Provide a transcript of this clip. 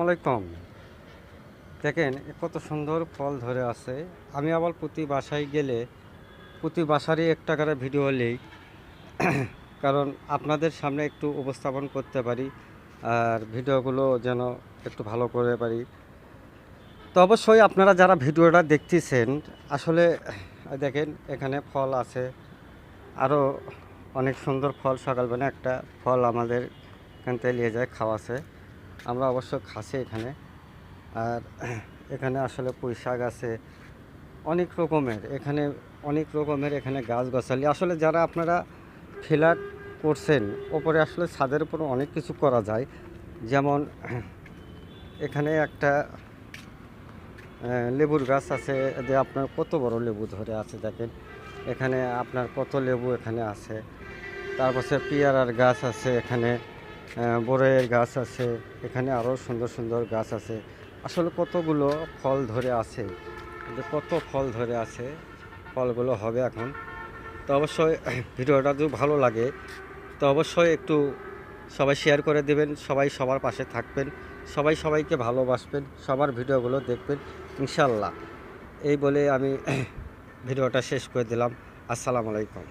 আলাইকুম। দেখেন কত সুন্দর ফল ধরে আছে। আমি আবার প্রতি বাসায় গেলে প্রতি বাসারই একটা করে ভিডিও নেই, কারণ আপনাদের সামনে একটু উপস্থাপন করতে পারি আর ভিডিওগুলো যেন একটু ভালো করে পারি। তো অবশ্যই আপনারা যারা ভিডিওটা দেখতেছেন আসলে দেখেন এখানে ফল আছে, আরও অনেক সুন্দর ফল। সকালবেলা একটা ফল আমাদের এখান থেকে নিয়ে যায় খাওয়াছে, আমরা অবশ্য খাসি এখানে। আর এখানে আসলে পুঁই শাক আছে অনেক রকমের, এখানে গাছগাছালি আসলে যারা আপনারা ফ্ল্যাট করছেন ওপরে, আসলে ছাদের উপরে অনেক কিছু করা যায়। যেমন এখানে একটা লেবুর গাছ আছে, যে আপনার কত বড় লেবু ধরে আছে দেখেন। এখানে আপনার কত লেবু এখানে আছে। তারপর পেয়ারার গাছ আছে এখানে, বড়ইয়ের গাছ আছে এখানে, আরও সুন্দর সুন্দর গাছ আছে। আসলে কতগুলো ফল ধরে আছে, যে কত ফল ধরে আছে, ফলগুলো হবে এখন। তো অবশ্যই ভিডিওটা যদি ভালো লাগে তো অবশ্যই একটু সবাই শেয়ার করে দেবেন, সবাই সবার পাশে থাকবেন, সবাই সবাইকে ভালোবাসবেন, সবার ভিডিওগুলো দেখবেন ইনশাল্লাহ। এই বলে আমি ভিডিওটা শেষ করে দিলাম। আসসালামু আলাইকুম।